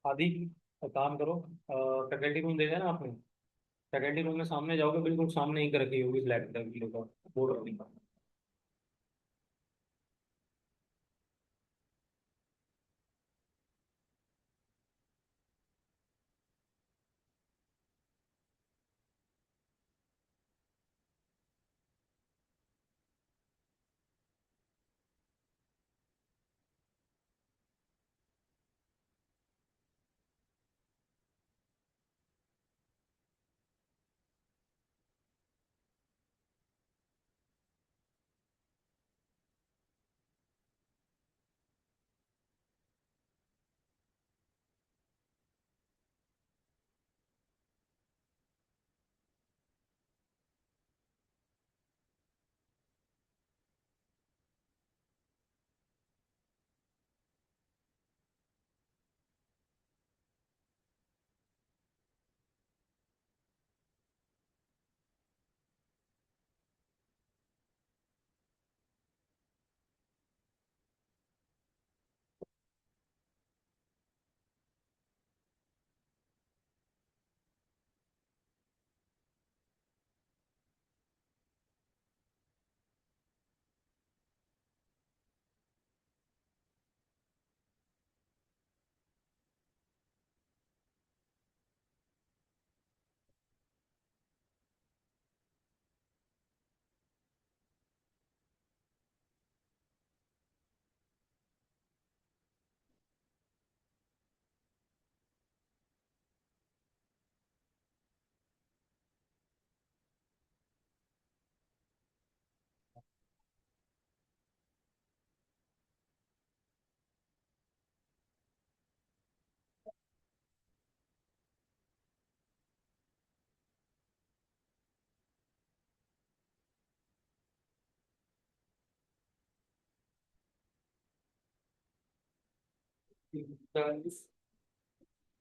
आदि एक काम करो, फैकल्टी रूम देखा है ना आपने? फैकल्टी रूम में सामने जाओगे, बिल्कुल सामने ही कर रखी होगी ब्लैक कलर का बोर्ड रखने का।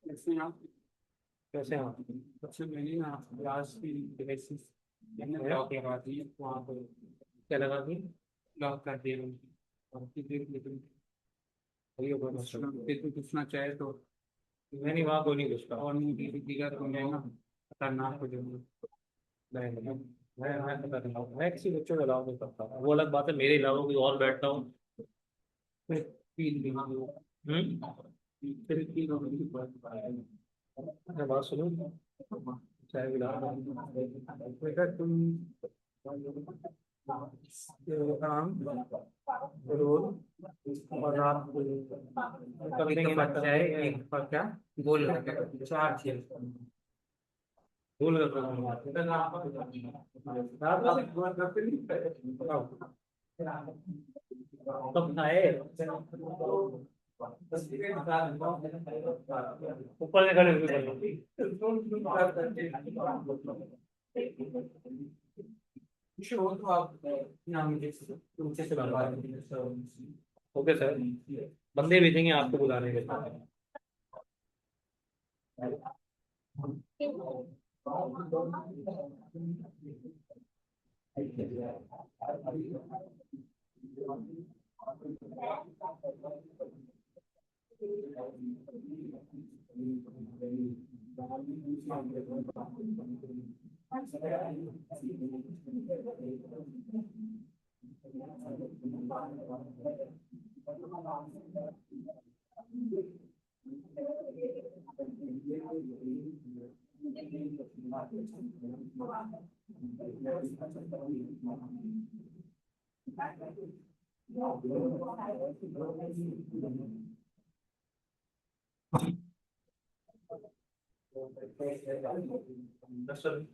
ऐसे आप कैसे हैं? सबसे पहले ना क्लास की बेसिस मैंने लॉक लगा दी वहाँ पर। क्या लगा दी? लॉक कर दिया उनकी। और फिर देख लेकिन वही होगा मतलब। फिर तो पूछना चाहे तो मैं नहीं, वहाँ कोई नहीं पूछता। और नहीं दिखेगा तो मैं ना खतरनाक हो जाऊंगा। नहीं नहीं, मैं पता नहीं हूँ। मैं किसी बच्चों को अलाउ नहीं करता, वो अलग बात है, मेरे अलावा कोई और बैठता हूँ। फिर फील भी हम्म। फिर फील होगी। मैं बात सुनो, चाहे गिला बेटा तुम काम रोल और रात को कब एक देंगे ना, बच्चा है करेंगे। एक का क्या गोल है चार खेल। भूल कर रहा हूँ यार। कब खाए? ऊपर से खड़े हुए तुमसे से बनवा देंगे। ओके सर, बंदे भेजेंगे आपको बुलाने के लिए। सर,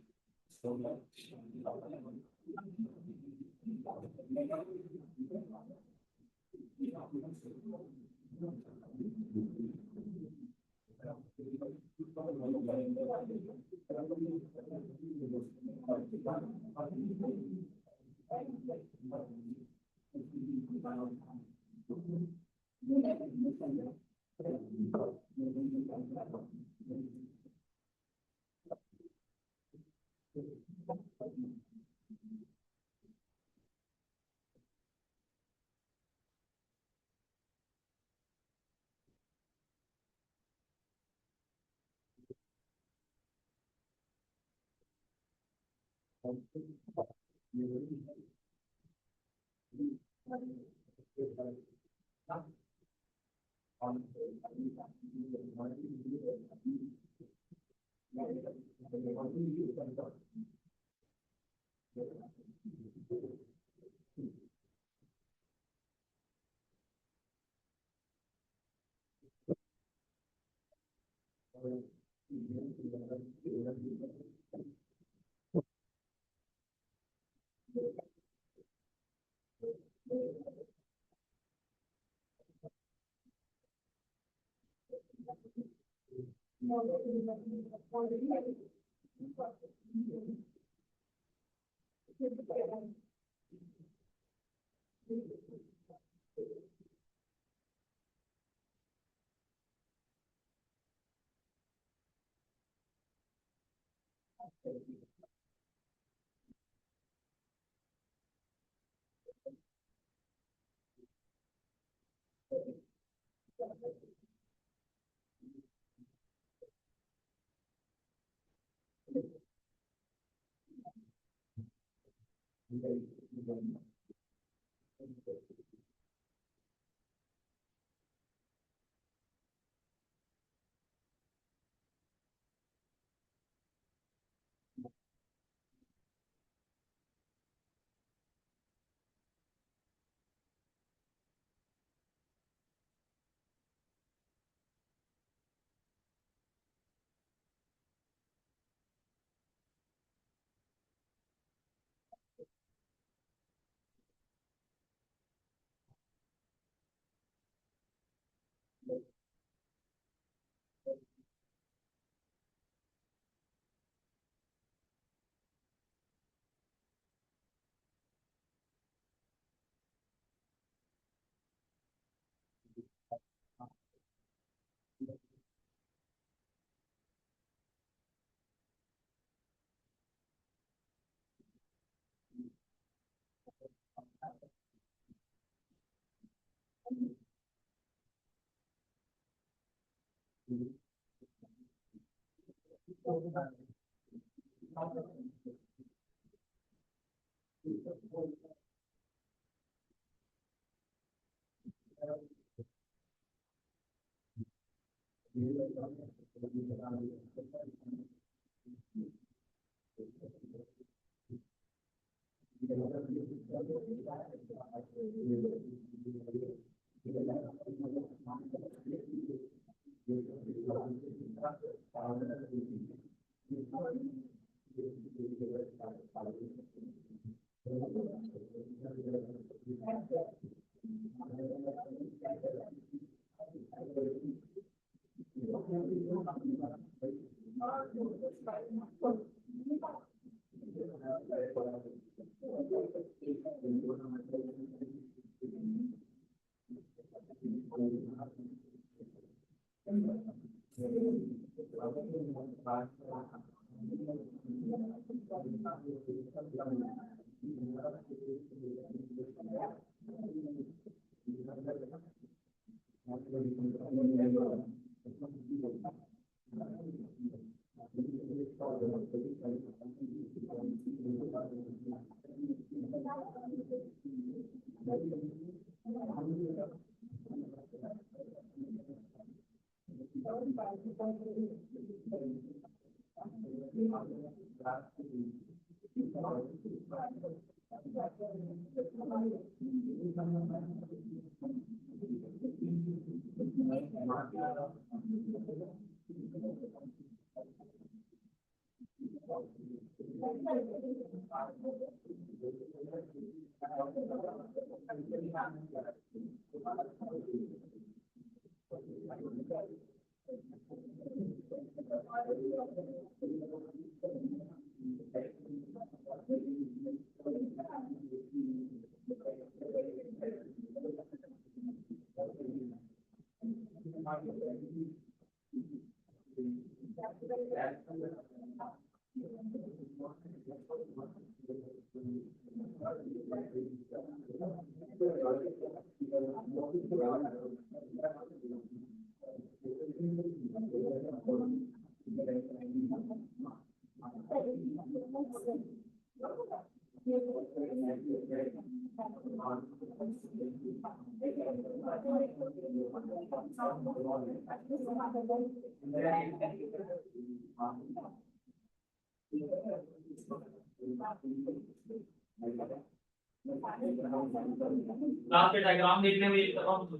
क्लास के डायग्राम देखने में ये बताऊं,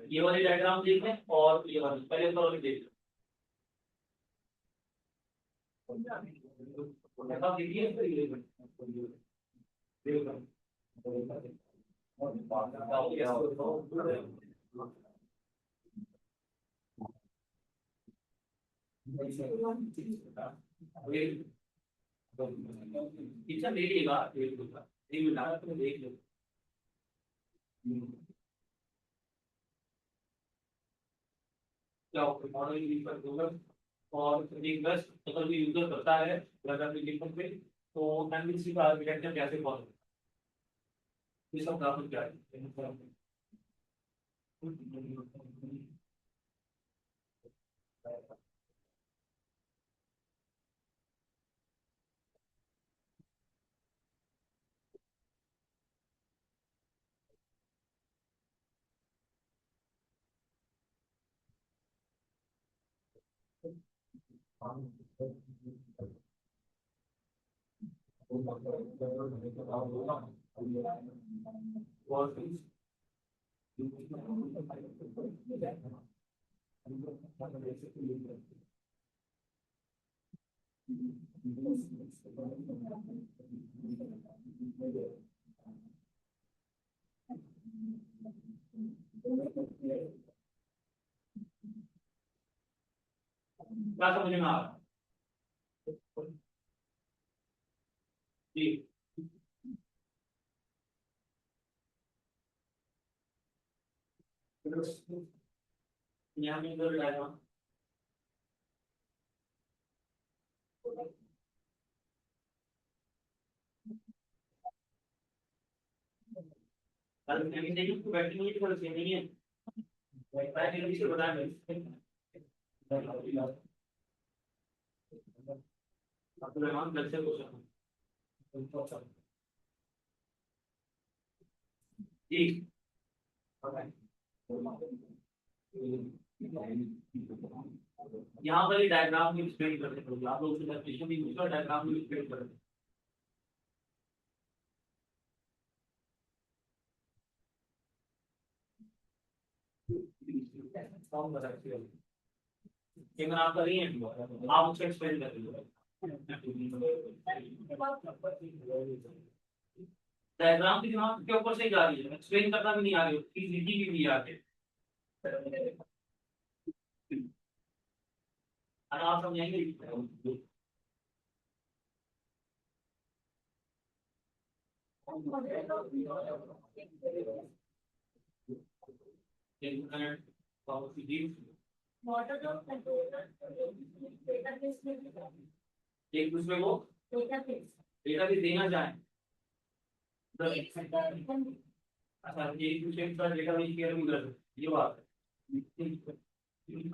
ये वाली डायग्राम देख लें और ये वाली पहले ऊपर वाली देख लें। ऐसा देखिए तो ये पीछे ले लीजिएगा, देख लूंगा, एक मिनट तो देख लो। क्या मॉडल पर गूगल और एक बस अगर कोई यूजर करता है वेब एप्लीकेशन पे, तो एमवीसी का आर्किटेक्चर कैसे फॉलो, ये सब काफी क्या है। क्या समझ में आ रहा है? जी यहाँ में इधर डायग्राम कल नहीं देखिए तो बैठनी नहीं तो सेम नहीं है। पहले भी से बता दें अब्दुल रहमान कल से क्वेश्चन जी। यहाँ पर डायग्राम भी एक्सप्लेन करते हैं आप लोग से भी पूछा, डायग्राम भी एक्सप्लेन करते हैं। फॉर्म बता कैमरा आप कर रही हैं, आप उसको एक्सप्लेन कर रही हो। डायग्राम की दिमाग के ऊपर से जा रही है, एक्सप्लेन करना भी नहीं आ रही, उसकी लिखी भी नहीं आती। आप समझाएंगे एक दूसरे को डेटा भी देना चाहें। अच्छा एक दूसरे के साथ डेटा भी शेयर कर ये बात है।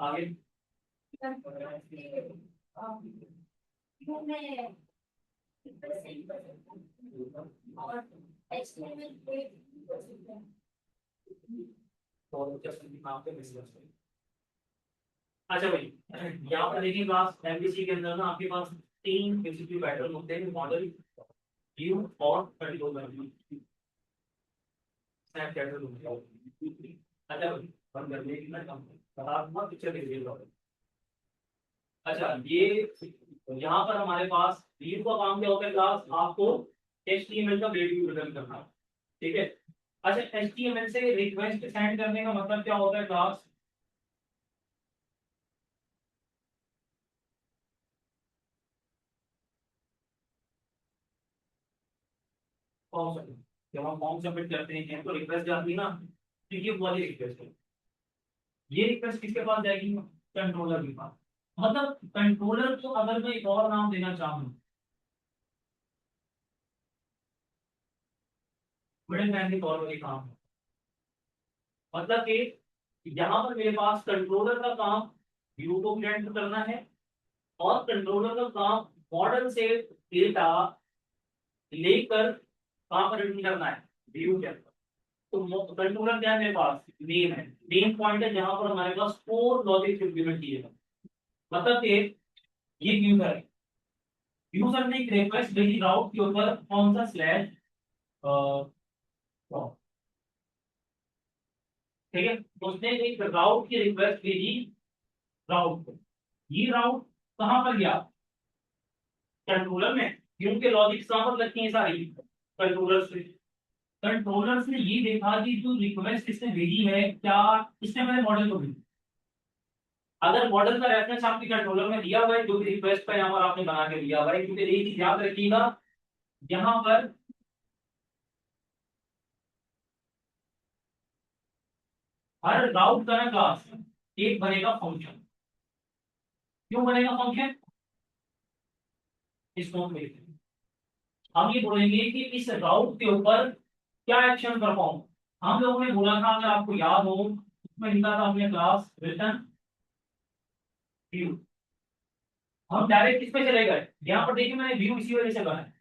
आगे अच्छा भाई, यहाँ पर देखिए क्लास एमबीसी के अंदर ना आपके पास तीन बेसिकली पैटर्न होते हैं, मॉडल, व्यू और कंट्रोलर। अच्छा भाई बंद कर देगी ना काम, आप मत पिक्चर देखिए। अच्छा ये यहाँ पर हमारे पास व्यू का काम क्या होता है क्लास, आपको एचटीएमएल का व्यू रिटर्न करना, ठीक है। अच्छा एचटीएमएल से रिक्वेस्ट सेंड करने का मतलब क्या होता है क्लास, फॉर्म सबमिट, जब हम फॉर्म सबमिट करते हैं तो रिक्वेस्ट जाती है ना, तो ये वाली रिक्वेस्ट है। ये रिक्वेस्ट किसके पास जाएगी, कंट्रोलर के पास। मतलब कंट्रोलर को अगर मैं एक और नाम देना चाहूँ, मिडिल मैन के तौर पर ये काम है। मतलब कि यहाँ पर मेरे पास कंट्रोलर का काम व्यू को प्रेजेंट करना है, और कंट्रोलर का काम मॉडल से डेटा लेकर कहाँ पर रिटर्न करना है, व्यू के अंदर। तो कंट्रोलर क्या है मेरे पास, मेन है, मेन पॉइंट है जहां पर हमारे पास फोर लॉजिक इम्प्लीमेंट किए गए। मतलब कि ये यूजर है, यूजर ने एक रिक्वेस्ट भेजी राउट के ऊपर कौन सा स्लैश, ठीक है, उसने एक राउट की रिक्वेस्ट भेजी राउट को। ये राउट कहां पर गया, कंट्रोलर में, क्योंकि लॉजिक कहां पर लगती है सारी, कंट्रोलर से। कंट्रोलर ने ये देखा कि जो रिक्वेस्ट इसने भेजी है, क्या इसने मेरे मॉडल को भेजी। अगर मॉडल का रेफरेंस आपके कंट्रोलर में दिया हुआ है, जो भी रिक्वेस्ट का यहाँ पर आपने बना के दिया हुआ है, क्योंकि एक चीज याद रखिएगा, यहाँ पर हर राउट का ना क्लास एक बनेगा फंक्शन। क्यों बनेगा फंक्शन, इसको हम देखते हैं। हम ये बोलेंगे कि इस राउट के ऊपर क्या एक्शन परफॉर्म। हम लोगों ने बोला था, अगर आपको याद हो, उसमें लिखा था हमने क्लास रिटर्न व्यू। हम डायरेक्ट किस पे चले गए, यहाँ पर देखिए मैंने व्यू इसी वजह से बनाया।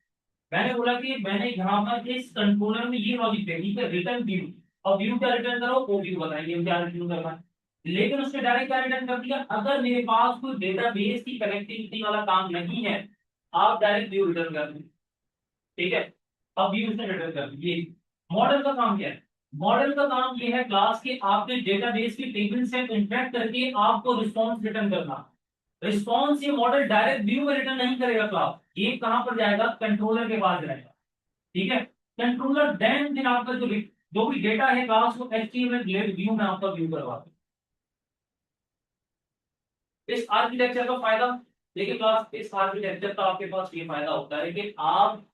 मैंने बोला कि मैंने यहाँ पर इस कंट्रोलर में ये लॉजिक दे दी कि रिटर्न व्यू, और व्यू क्या रिटर्न करो, वो व्यू बताएंगे क्या रिटर्न करना है। लेकिन उसने डायरेक्ट क्या रिटर्न कर दिया, अगर मेरे पास कोई डेटाबेस की कनेक्टिविटी वाला काम नहीं है, आप डायरेक्ट व्यू रिटर्न कर दें। ठीक है, अब व्यू उसने रिटर्न कर दी। ये मॉडल का काम क्या है, मॉडल का काम ये है क्लास के आपके डेटाबेस की टेबल से इंटरेक्ट करके आपको रिस्पॉन्स रिटर्न करना। रिस्पॉन्स ये मॉडल डायरेक्ट व्यू में रिटर्न नहीं करेगा, क्लास ये कहां पर जाएगा, कंट्रोलर के पास जाएगा। ठीक है, कंट्रोलर देन फिर आपका जो भी डेटा है क्लास को एचटीएमएल व्यू में आपका व्यू करवाते हैं। इस आर्किटेक्चर का फायदा देखिए क्लास, इस आर्किटेक्चर का आपके पास ये फायदा होता है कि आप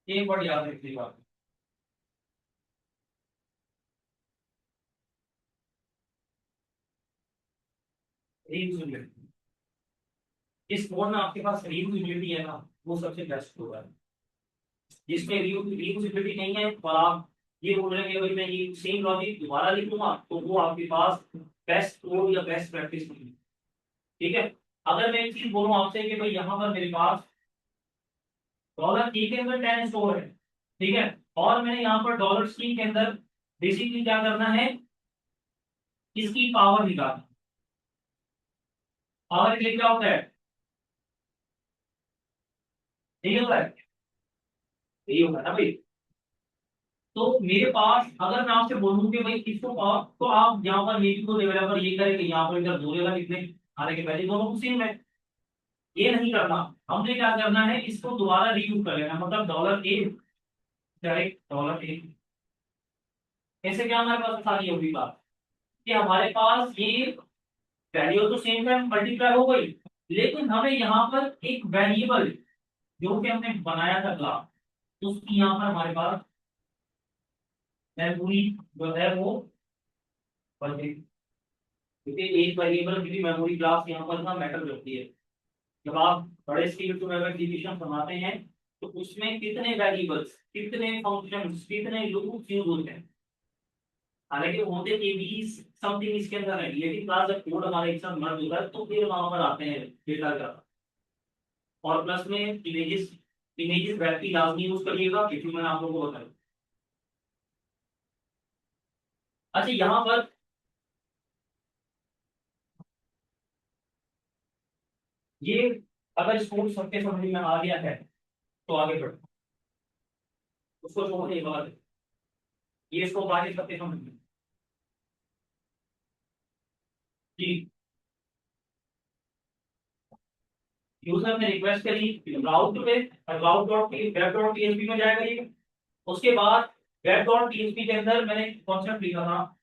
एक बार याद रखिएगा, रीयूजेबिलिटी। इस कोड में आपके पास रीयूजेबिलिटी है ना, वो सबसे बेस्ट होगा। जिसमें रीयूजेबिलिटी नहीं है और आप ये बोल रहे हैं कि भाई मैं ये सेम लॉजिक दोबारा लिखूंगा, तो वो आपके पास बेस्ट कोड या बेस्ट प्रैक्टिस नहीं है। ठीक है, अगर मैं एक चीज बोलूं आपसे कि भाई यहाँ पर मेरे पास डॉलर ए के अंदर 10 स्टोर है, ठीक है, और मैंने यहाँ पर डॉलर सी के अंदर बेसिकली क्या करना है, इसकी पावर निकालना। पावर के लिए क्या होता है, यही होता है, यही होता है ना भाई। तो मेरे पास अगर मैं आपसे बोलूं कि भाई इसको पावर, तो आप यहाँ पर ये भी तो डेवलपर ये करे कि यहाँ पर इधर बोलेगा कितने, हालांकि पहले दोनों को सेम है, ये नहीं करना। हमने क्या करना है, इसको दोबारा रीयूज कर लेना, मतलब dollar A direct dollar A. ऐसे क्या हमारे पास आसानी होगी बात, कि हमारे पास ये वैल्यू तो सेम है, मल्टीप्लाई हो गई, लेकिन हमें यहाँ पर एक वेरिएबल जो कि हमने बनाया था क्लास, उसकी यहाँ पर हमारे पास मेमोरी जो है वो बढ़ गई। क्योंकि एक वेरिएबल की भी मेमोरी क्लास यहाँ पर ना मैटर करती है। जब आप बड़े स्केल टू लेवल एग्जीक्यूशन बनाते हैं, तो उसमें कितने वेरिएबल्स, कितने फंक्शंस, कितने लूप्स यूज होते हैं। हालांकि होते ये भी समथिंग इसके अंदर है, लेकिन क्लास जब कोड हमारे एक साथ मर्ज होता है तो फिर वहां पर आते हैं डेटा का। और प्लस में इमेजेस, इमेजेस वेब की लाजमी यूज करिएगा, क्योंकि मैंने आप लोगों को बताया। अच्छा यहाँ पर ये अगर इसको सबके समझ में आ गया है तो आगे बढ़ो, उसको छोड़ने के बाद ये इसको आगे सबके समझ में कि यूजर ने रिक्वेस्ट करी राउट पे, राउट डॉट वेब डॉट पीएचपी में जाएगा ये। उसके बाद वेब डॉट पीएचपी के अंदर मैंने कॉन्सेप्ट लिखा था,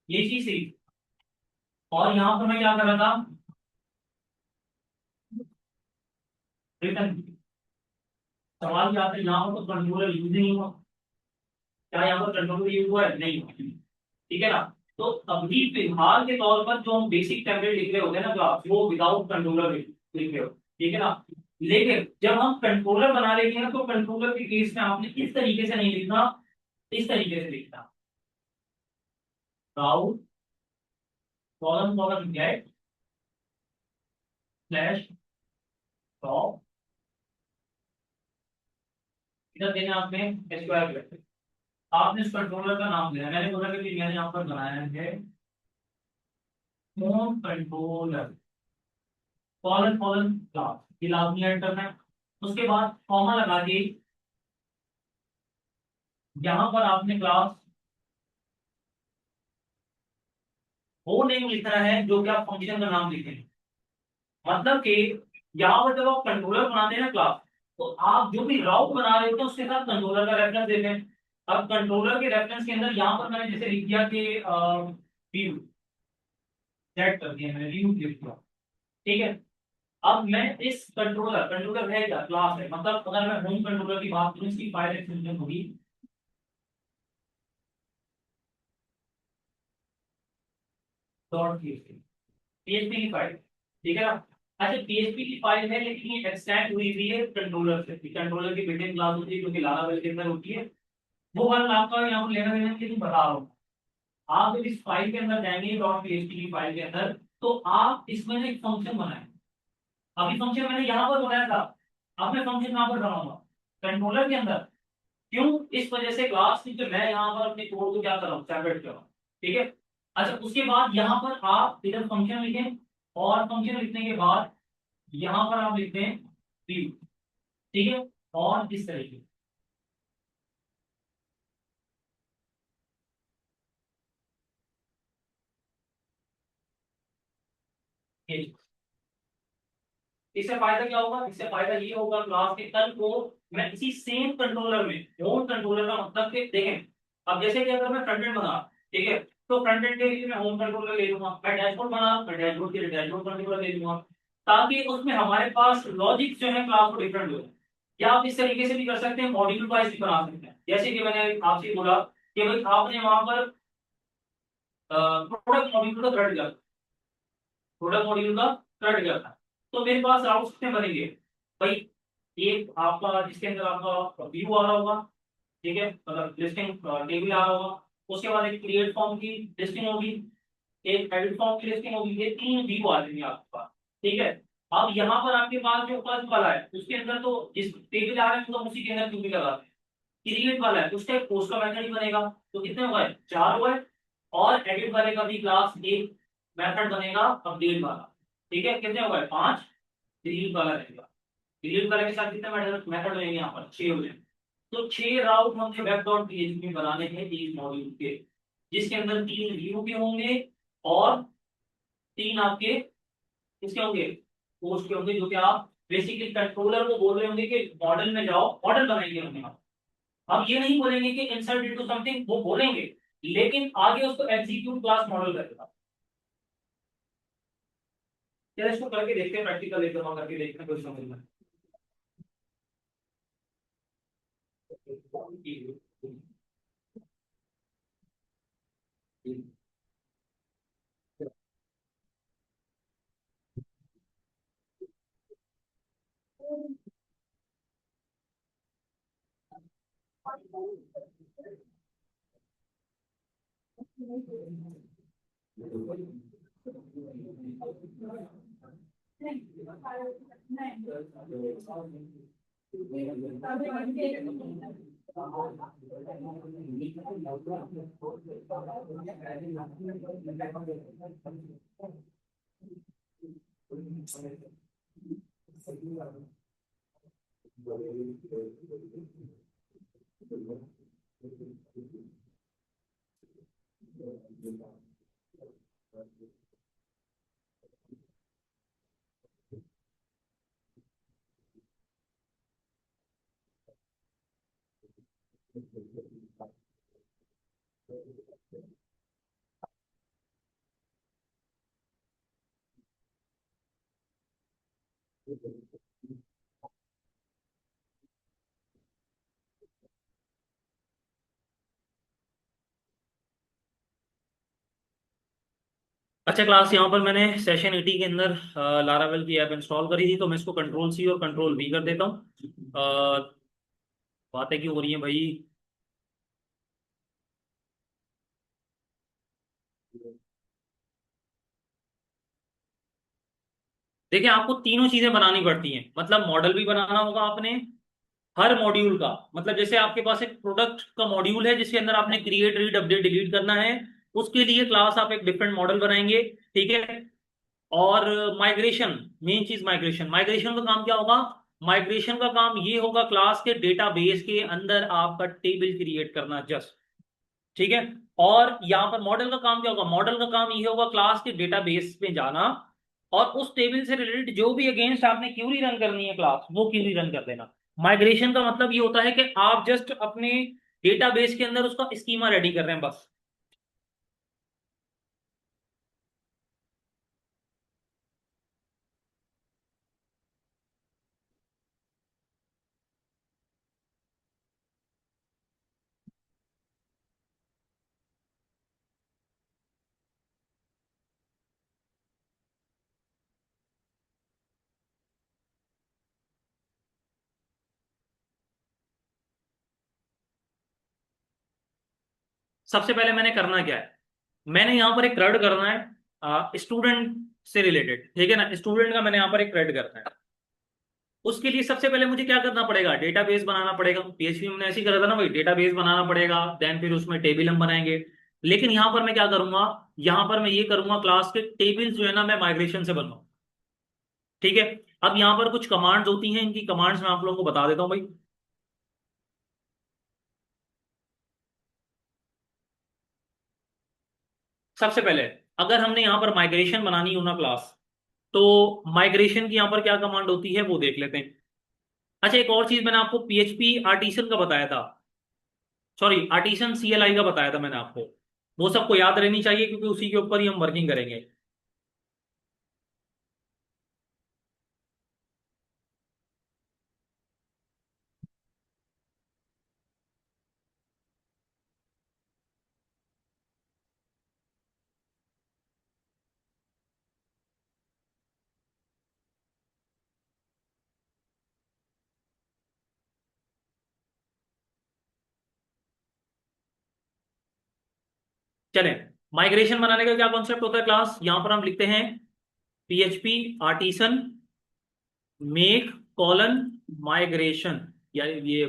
ये चीज थी। और यहाँ पर मैं क्या कर रहा था, रिटर्न। सवाल क्या आता है, यहाँ पर तो कंट्रोलर यूज नहीं हुआ। क्या यहाँ पर कंट्रोलर यूज हुआ है? नहीं हुआ। ठीक है ना। तो अभी फिलहाल के तौर पर जो हम बेसिक टेम्पलेट लिख रहे होते हैं ना क्लास, वो विदाउट कंट्रोलर लिख रहे हो। ठीक है ना। लेकिन जब हम कंट्रोलर बना लेंगे ना, तो कंट्रोलर के केस में आपने इस तरीके से नहीं लिखना, इस तरीके से लिखना। Route column column get slash top, इधर देना आपने स्क्वायर ब्रैकेट। आपने इस कंट्रोलर का नाम दिया, मैंने बोला कि मैंने यहाँ पर बनाया है phone controller, colon colon class, ये लाजमी ऐड करना है। उसके बाद कॉमा लगा के यहाँ पर आपने क्लास वो नेम लिखना है जो कि आप फंक्शन का नाम लिखें। मतलब कि यहाँ पर जब आप कंट्रोलर बनाते हैं ना क्लास, तो आप जो भी राउट बना रहे होते हैं उसके साथ कंट्रोलर का रेफरेंस देते हैं। अब कंट्रोलर के रेफरेंस के अंदर यहाँ पर मैंने जैसे लिख दिया कि व्यू, सेट कर दिया मैंने, व्यू लिख दिया। ठीक है। अब मैं इस कंट्रोलर, कंट्रोलर है क्या, क्लास है, मतलब अगर मैं होम कंट्रोलर की बात करूँ, इसकी फाइल एक्सटेंशन होगी डॉट पीएचपी की फाइल। ठीक है ना। अच्छा, पीएचपी की फाइल है, लेकिन ये एक्सटेंड हुई हुई है कंट्रोलर से। कंट्रोलर की बिल्डिंग क्लास होती है जो कि लारावेल के अंदर होती है। वो वाला आपका यहाँ पर लेना देना है, लेकिन बता रहा हूँ। आप जब इस फाइल के अंदर जाएंगे डॉट पीएचपी की फाइल के अंदर, तो आप इसमें एक फंक्शन बनाए। अभी फंक्शन मैंने यहाँ पर बनाया था, अब मैं फंक्शन यहाँ पर बनाऊंगा कंट्रोलर के अंदर। क्यों? इस वजह से क्लास की तो मैं यहाँ पर अपने कोड को क्या कर रहा हूँ, सेपरेट कर रहा हूँ। ठीक है। अच्छा, उसके बाद यहाँ पर आप इधर फंक्शन लिखें, और फंक्शन लिखने के बाद यहाँ पर आप लिखते हैं व्यू। ठीक है। और इस तरीके से। इससे फायदा क्या होगा? इससे फायदा ये होगा क्लास के कल को मैं इसी सेम कंट्रोलर में, होम कंट्रोलर का मतलब कि देखें, अब जैसे कि अगर मैं फ्रंट एंड बना, ठीक है, तो फ्रंट एंड के लिए मैं होम कंट्रोलर ले लूंगा, मैं डैशबोर्ड बना, मैं डैशबोर्ड के लिए डैशबोर्ड कंट्रोलर ले लूंगा, ताकि उसमें हमारे पास लॉजिक जो है क्लास को डिफरेंट हो। या आप इस तरीके से भी कर सकते हैं, मॉड्यूल वाइज भी बना सकते हैं। जैसे कि मैंने आपसे बोला कि भाई आपने वहां पर प्रोडक्ट मॉड्यूल का थ्रेड दिया, प्रोडक्ट मॉड्यूल का थ्रेड दिया था, तो मेरे पास राउट्स कितने बनेंगे भाई? एक आपका जिसके अंदर आपका व्यू आ रहा होगा, ठीक है, मतलब लिस्टिंग टेबल आ रहा होगा। उसके बाद एक क्रिएट फॉर्म की लिस्टिंग होगी, एक एडिट फॉर्म की लिस्टिंग होगी, ये तीन व्यू आ जाएंगे आपके पास। ठीक है। अब यहाँ पर आपके पास जो फर्स्ट वाला है उसके अंदर तो जिस टेबल आ रहा है तो उसी के अंदर क्यों लगाते हैं। क्रिएट वाला है उसका एक पोस्ट का मेथड ही बनेगा, तो कितने हुए? चार हुए। और एडिट वाले का भी क्लास एक मेथड बनेगा अपडेट वाला। ठीक है, कितने हुए? पांच। डिलीट वाला रहेगा, डिलीट वाले के साथ कितने मेथड मेथड रहेंगे यहाँ पर? छह हो जाएंगे। तो छह राउट हमने वेब डॉट पीएचपी में बनाने हैं एक मॉड्यूल के, जिसके अंदर तीन व्यू के होंगे और तीन आपके किसके होंगे, पोस्ट के होंगे, जो कि आप बेसिकली कंट्रोलर को बोल रहे होंगे कि मॉडल में जाओ, मॉडल बनाएंगे हमने। हम ये नहीं बोलेंगे कि इंसर्ट इनटू समथिंग, वो बोलेंगे, लेकिन आगे उसको एग्जीक्यूट क्लास मॉडल करेगा। चलो इसको करके देखते हैं, प्रैक्टिकल एकदम करके देखते हैं, कुछ समझ में। अच्छा क्लास, यहाँ पर मैंने सेशन 80 के अंदर लारावेल की ऐप इंस्टॉल करी थी, तो मैं इसको कंट्रोल सी और कंट्रोल वी कर देता हूँ। बातें क्यों हो रही हैं भाई? देखिए, आपको तीनों चीजें बनानी पड़ती हैं, मतलब मॉडल भी बनाना होगा आपने हर मॉड्यूल का। मतलब जैसे आपके पास एक प्रोडक्ट का मॉड्यूल है जिसके अंदर आपने क्रिएट, रीड, अपडेट, डिलीट करना है, उसके लिए क्लास आप एक डिफरेंट मॉडल बनाएंगे। ठीक है। और माइग्रेशन, मेन चीज माइग्रेशन। माइग्रेशन का काम क्या होगा? माइग्रेशन का काम ये होगा क्लास के डेटाबेस के अंदर आपका टेबल क्रिएट करना, जस्ट। ठीक है। और यहाँ पर मॉडल का काम क्या होगा? मॉडल का काम ये होगा क्लास के डेटाबेस पे जाना और उस टेबल से रिलेटेड जो भी अगेंस्ट आपने क्यूरी रन करनी है क्लास, वो क्यूरी रन कर देना। माइग्रेशन का मतलब ये होता है कि आप जस्ट अपने डेटाबेस के अंदर उसका स्कीमा रेडी कर रहे हैं, बस। सबसे पहले मैंने करना क्या है? मैंने यहाँ पर एक क्रेड करना है स्टूडेंट से रिलेटेड। ठीक है ना? स्टूडेंट का मैंने यहाँ पर एक क्रेड करना है। उसके लिए सबसे पहले मुझे क्या करना पड़ेगा? डेटाबेस बनाना पड़ेगा। पीएचपी में ऐसे ही करा था ना भाई, डेटाबेस बनाना पड़ेगा, देन फिर उसमें टेबल हम बनाएंगे। लेकिन यहाँ पर मैं क्या करूंगा? यहाँ पर मैं ये करूंगा, क्लास के टेबल्स जो है ना, मैं माइग्रेशन से बनवाऊं। ठीक है। अब यहाँ पर कुछ कमांड्स होती हैं, इनकी कमांड्स मैं आप लोगों को बता देता हूँ भाई। सबसे पहले, अगर हमने यहाँ पर माइग्रेशन बनानी हो ना क्लास, तो माइग्रेशन की यहाँ पर क्या कमांड होती है वो देख लेते हैं। अच्छा, एक और चीज मैंने आपको पीएचपी आर्टिसन का बताया था, सॉरी आर्टिसन सीएलआई का बताया था मैंने आपको। वो सबको याद रहनी चाहिए क्योंकि उसी के ऊपर ही हम वर्किंग करेंगे। चलें, माइग्रेशन बनाने का क्या कॉन्सेप्ट होता है क्लास? यहां पर हम लिखते हैं PHP artisan make colon migration. यार ये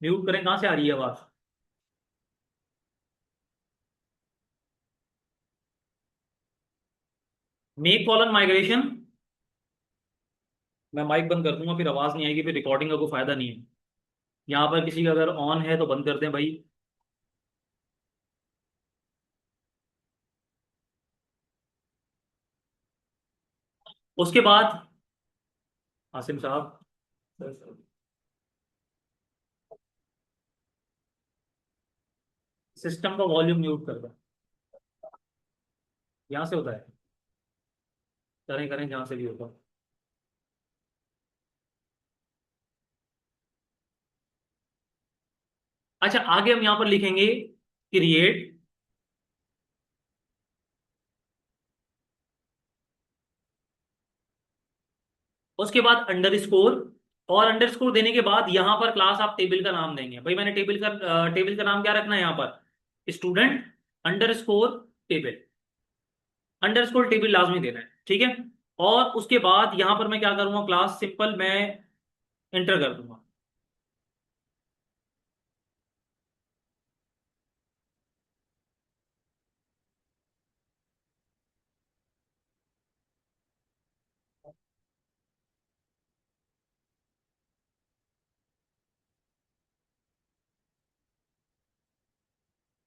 म्यूट करें, कहां से आ रही है आवाज? Make colon migration. मैं माइक बंद कर दूंगा, फिर आवाज नहीं आएगी, फिर रिकॉर्डिंग का कोई फायदा नहीं है। यहाँ पर किसी का अगर ऑन है तो बंद कर दें भाई। उसके बाद आसिम साहब, सिस्टम का वॉल्यूम म्यूट कर दो। यहाँ से होता है? करें करें, जहाँ से भी होता। अच्छा, आगे हम यहाँ पर लिखेंगे क्रिएट, उसके बाद अंडरस्कोर, और अंडरस्कोर देने के बाद यहां पर क्लास आप टेबल का नाम देंगे भाई। मैंने टेबल का नाम क्या रखना है यहाँ पर? Student underscore table. Underscore table लाजमी देना है। ठीक है। और उसके बाद यहां पर मैं क्या करूंगा? क्लास सिंपल मैं एंटर कर दूंगा।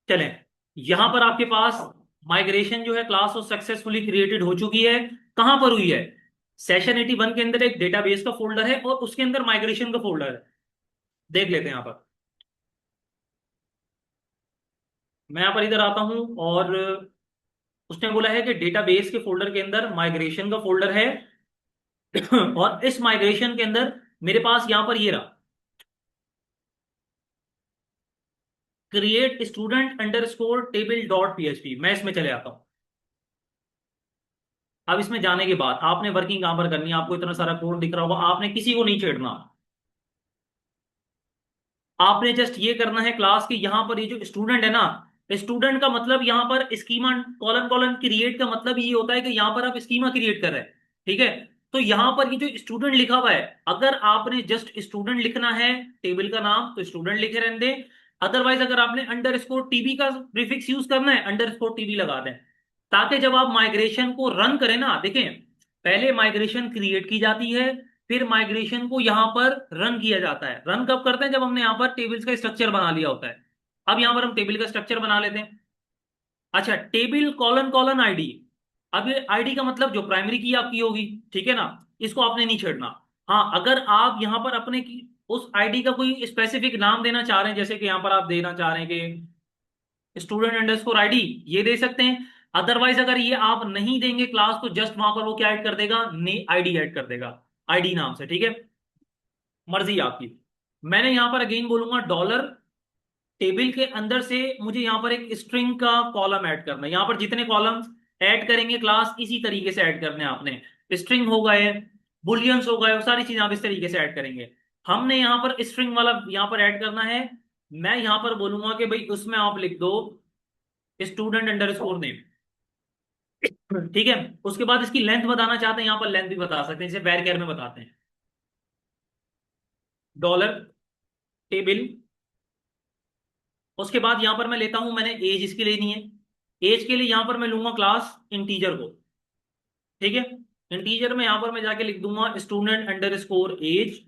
चलें, यहां पर आपके पास माइग्रेशन जो है क्लास वो सक्सेसफुली क्रिएटेड हो चुकी है। कहां पर हुई है? सेशन 81 के अंदर एक डेटाबेस का फोल्डर है और उसके अंदर माइग्रेशन का फोल्डर है। देख लेते हैं यहाँ पर। मैं यहाँ पर इधर आता हूं और उसने बोला है कि डेटाबेस के फोल्डर के अंदर माइग्रेशन का फोल्डर है। और इस माइग्रेशन के अंदर मेरे पास यहां पर ये रहा, create student underscore table dot PHP. मैं इसमें चले आता हूं। अब इसमें जाने के बाद आपने वर्किंग कहां पर करनी है, आपको इतना सारा कोड दिख रहा होगा, आपने किसी को नहीं छेड़ना। आपने जस्ट ये करना है क्लास की, यहां पर ये जो स्टूडेंट है ना, स्टूडेंट का मतलब यहाँ पर स्कीमा कॉलन कॉलन क्रिएट का मतलब ये होता है कि यहाँ पर आप स्कीमा क्रिएट कर रहे हैं। ठीक है, तो यहाँ पर ये जो स्टूडेंट लिखा हुआ है, अगर आपने जस्ट स्टूडेंट लिखना है टेबल का नाम तो स्टूडेंट लिखे रहने दें। अदरवाइज अगर आपने अंडरस्कोर टीबी का प्रीफिक्स यूज करना है, अंडरस्कोर टीबी लगा दें, ताकि जब आप माइग्रेशन को रन करें ना, देखें पहले माइग्रेशन क्रिएट की जाती है, फिर माइग्रेशन को यहां पर रन किया जाता है। रन कब करते हैं, जब हमने यहां पर टेबल्स का स्ट्रक्चर बना लिया होता है। अब यहां पर हम टेबल का स्ट्रक्चर बना लेते हैं। अच्छा, टेबल कॉलन कॉलन आईडी। अब ये आईडी का मतलब जो प्राइमरी की आपकी होगी, ठीक है ना, इसको आपने नहीं छेड़ना। हाँ, अगर आप यहां पर अपने की उस आईडी का कोई स्पेसिफिक नाम देना चाह रहे हैं, जैसे कि यहां पर आप देना चाह रहे हैं कि स्टूडेंट अंडरस्कोर आईडी, ये दे सकते हैं। अदरवाइज अगर ये आप नहीं देंगे क्लास, तो जस्ट वहां पर वो क्या ऐड कर देगा, आईडी ऐड कर देगा आईडी नाम से। ठीक है, मर्जी आपकी। मैंने यहां पर अगेन बोलूंगा डॉलर, टेबल के अंदर से मुझे यहां पर एक स्ट्रिंग का कॉलम ऐड करना है। यहां पर जितने कॉलम्स ऐड करेंगे क्लास, इसी तरीके से ऐड करने हैं आपने। स्ट्रिंग हो गए, बुलियंस हो गए, वो सारी चीजें आप इस तरीके से ऐड करेंगे। हमने यहां पर स्ट्रिंग वाला यहां पर ऐड करना है। मैं यहां पर बोलूंगा कि भाई उसमें आप लिख दो स्टूडेंट अंडरस्कोर नेम। ठीक है, उसके बाद इसकी लेंथ बताना चाहते हैं, यहां पर लेंथ भी बता सकते हैं, जैसे वैर में बताते हैं। डॉलर टेबल, उसके बाद यहां पर मैं लेता हूं, मैंने एज इसकी लेनी है। एज के लिए यहां पर मैं लूंगा क्लास इंटीजर को। ठीक है, इंटीजर में यहां पर मैं जाके लिख दूंगा स्टूडेंट अंडरस्कोर एज।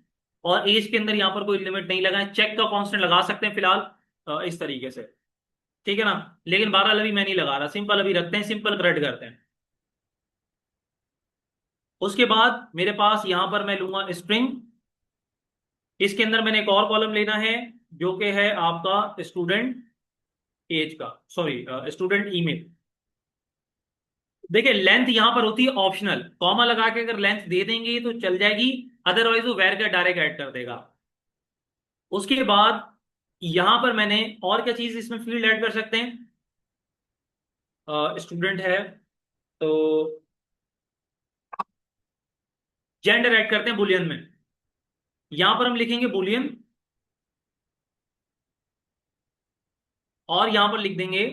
और एज के अंदर यहां पर कोई लिमिट नहीं लगाए, चेक का कांस्टेंट लगा सकते हैं फिलहाल इस तरीके से। ठीक है ना, लेकिन 12 अभी मैं नहीं लगा रहा, सिंपल अभी रखते हैं, सिंपल करेक्ट करते हैं। उसके बाद मेरे पास यहां पर मैं लूंगा स्ट्रिंग। इसके अंदर मैंने एक और कॉलम लेना है, जो कि है आपका स्टूडेंट एज का, सॉरी स्टूडेंट ईमेल। देखिए लेंथ यहां पर होती है ऑप्शनल, कॉमा लगा के अगर लेंथ दे देंगे तो चल जाएगी, अदरवाइज वो वेर का डायरेक्ट ऐड कर देगा। उसके बाद यहां पर मैंने और क्या चीज इसमें फील्ड ऐड कर सकते हैं, स्टूडेंट है तो जेंडर ऐड करते हैं बुलियन में। यहां पर हम लिखेंगे बुलियन, और यहां पर लिख देंगे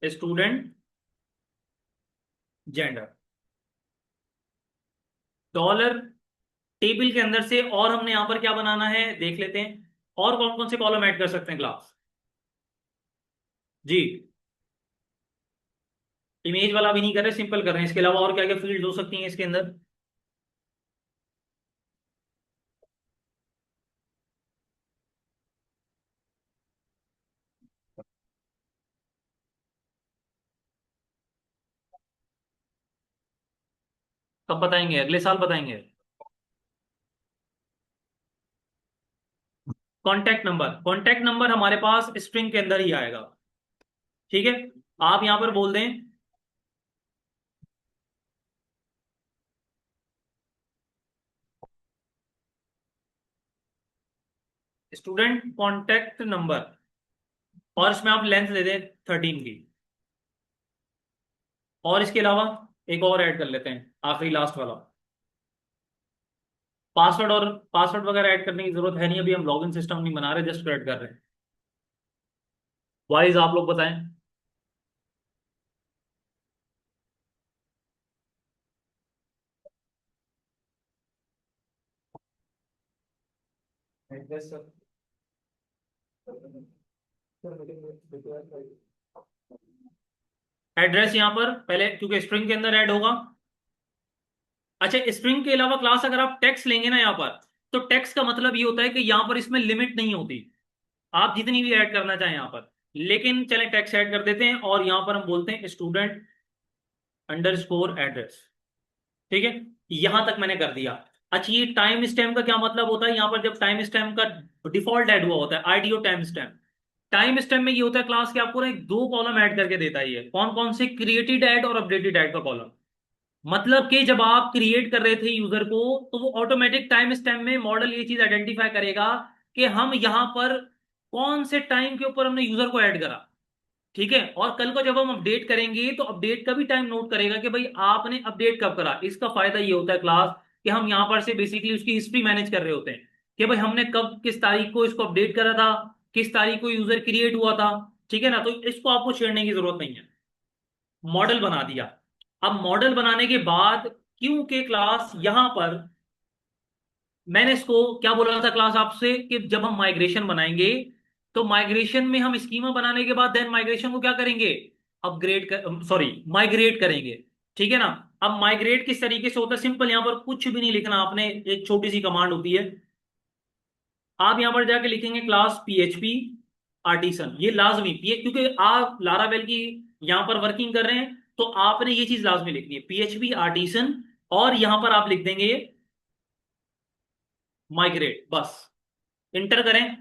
स्टूडेंट जेंडर। डॉलर टेबल के अंदर से, और हमने यहां पर क्या बनाना है देख लेते हैं, और कौन कौन से कॉलम ऐड कर सकते हैं क्लास जी। इमेज वाला भी नहीं कर रहे, सिंपल कर रहे हैं। इसके अलावा और क्या क्या फील्ड हो सकती हैं इसके अंदर, कब बताएंगे, अगले साल बताएंगे। कॉन्टैक्ट नंबर, कॉन्टैक्ट नंबर हमारे पास स्ट्रिंग के अंदर ही आएगा। ठीक है, आप यहां पर बोल दें स्टूडेंट कॉन्टैक्ट नंबर, और इसमें आप लेंथ दे दें 13 की। और इसके अलावा एक और ऐड कर लेते हैं, आखिरी लास्ट वाला, पासवर्ड। और पासवर्ड वगैरह ऐड करने की जरूरत है नहीं, अभी हम लॉगिन सिस्टम नहीं बना रहे, जस्ट ऐड कर रहे हैं। वाइज आप लोग बताएं। एड्रेस यहां पर पहले, क्योंकि स्ट्रिंग के अंदर ऐड होगा। अच्छा, स्ट्रिंग के अलावा क्लास अगर आप टेक्स्ट लेंगे ना यहाँ पर, तो टेक्स्ट का मतलब ये होता है कि यहाँ पर इसमें लिमिट नहीं होती, आप जितनी भी ऐड करना चाहें यहाँ पर। लेकिन चलें टेक्स्ट ऐड कर देते हैं, और यहाँ पर हम बोलते हैं स्टूडेंट अंडरस्कोर एड्रेस। ठीक है, यहां तक मैंने कर दिया। अच्छा, ये टाइम स्टैम्प का क्या मतलब होता है, यहाँ पर जब टाइम स्टैम्प का डिफॉल्ट ऐड हुआ होता है आईडी और टाइम स्टैम्प। टाइम स्टैम्प में ये होता है क्लास के आपको ना एक दो कॉलम ऐड करके देता है, ये कौन कौन से, क्रिएटेड ऐड और अपडेटेड ऐड का कॉलम। मतलब कि जब आप क्रिएट कर रहे थे यूजर को, तो वो ऑटोमेटिक टाइम स्टैम्प में मॉडल ये चीज आइडेंटिफाई करेगा कि हम यहां पर कौन से टाइम के ऊपर हमने यूजर को ऐड करा। ठीक है, और कल को जब हम अपडेट करेंगे तो अपडेट का भी टाइम नोट करेगा कि भाई आपने अपडेट कब करा। इसका फायदा ये होता है क्लास कि हम यहाँ पर से बेसिकली उसकी हिस्ट्री मैनेज कर रहे होते हैं कि भाई हमने कब किस तारीख को इसको अपडेट करा था, किस तारीख को यूजर क्रिएट हुआ था। ठीक है ना, तो इसको आपको छेड़ने की जरूरत नहीं है। मॉडल बना दिया। अब मॉडल बनाने के बाद क्योंकि क्लास यहां पर मैंने इसको क्या बोला था क्लास आपसे कि जब हम माइग्रेशन बनाएंगे तो माइग्रेशन में हम स्कीमा बनाने के बाद देन माइग्रेशन को क्या करेंगे, अपग्रेड कर, सॉरी माइग्रेट करेंगे। ठीक है ना। अब माइग्रेट किस तरीके से होता है, सिंपल, यहां पर कुछ भी नहीं लिखना आपने, एक छोटी सी कमांड होती है। आप यहां पर जाके लिखेंगे क्लास पीएचपी आर्टिसन, ये लाजमी क्योंकि आप लारावेल की यहां पर वर्किंग कर रहे हैं तो आपने ये चीज लाजमी लिखनी है, पीएचपी आर्टिसन। और यहां पर आप लिख देंगे माइग्रेट, बस इंटर करें।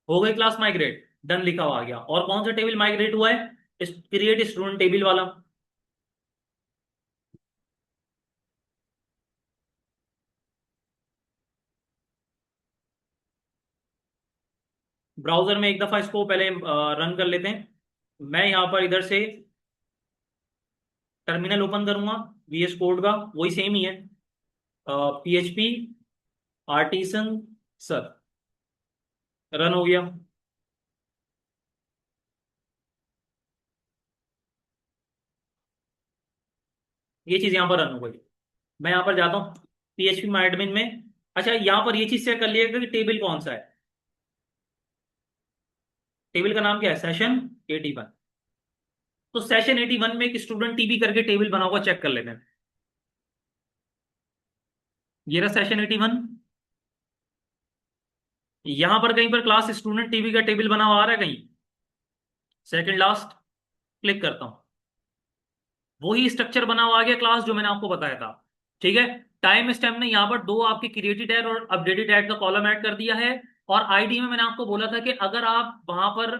हो गई क्लास माइग्रेट, डन लिखा हुआ आ गया। और कौन सा टेबल माइग्रेट हुआ है, क्रिएट स्टूडेंट टेबल वाला। ब्राउजर में एक दफा इसको पहले रन कर लेते हैं। मैं यहां पर इधर से टर्मिनल ओपन करूंगा, वीएस कोड का वही सेम ही है, पीएचपी आर्टिसन सर, रन हो गया। ये चीज यहां पर रन हो गई। मैं यहां पर जाता हूँ पीएचपी माई एडमिन में। अच्छा, यहां पर ये चीज चेक कर लिएगा कि टेबल कौन सा है। टेबल का नाम क्या है, सेशन 81। तो सेशन 81 में एक स्टूडेंट टीबी करके टेबल बना हुआ, चेक कर लेते हैं। ये रहा सेशन 81। यहां पर कहीं पर क्लास स्टूडेंट टीबी का टेबल बना हुआ आ रहा है कहीं, सेकंड लास्ट, क्लिक करता हूं, वही स्ट्रक्चर बना हुआ आ गया क्लास जो मैंने आपको बताया था। ठीक है। टाइम स्टैम्प ने यहाँ पर दो आपके क्रिएटेड ऐड और अपडेटेड ऐड का कॉलम ऐड कर दिया है। और आईडी में मैंने आपको बोला था कि अगर आप वहां पर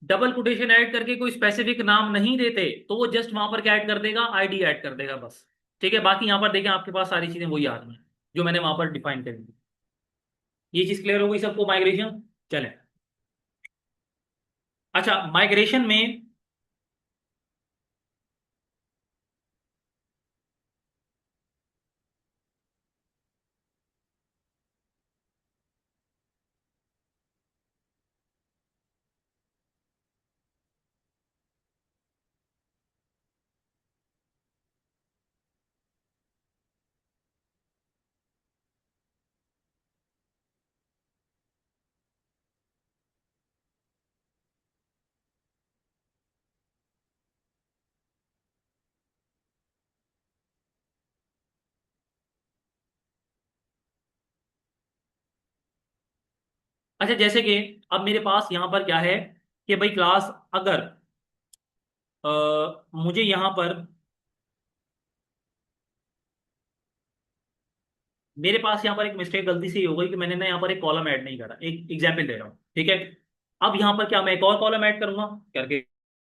डबल कोटेशन ऐड करके कोई स्पेसिफिक नाम नहीं देते तो वो जस्ट वहां पर क्या ऐड कर देगा, आईडी ऐड कर देगा बस। ठीक है, बाकी यहाँ पर देखें आपके पास सारी चीजें वही आ रही हैं जो मैंने वहां पर डिफाइन कर दी। ये चीज क्लियर हो गई सबको, माइग्रेशन। चले। अच्छा, माइग्रेशन में अच्छा, जैसे कि अब मेरे पास यहाँ पर क्या है कि भाई क्लास अगर मुझे यहाँ पर, मेरे पास यहाँ पर एक मिस्टेक गलती से ही हो गई कि मैंने ना यहाँ पर एक कॉलम ऐड नहीं करा, एक एग्जाम्पल दे रहा हूँ। ठीक है। अब यहाँ पर क्या मैं एक और कॉलम ऐड करूंगा करके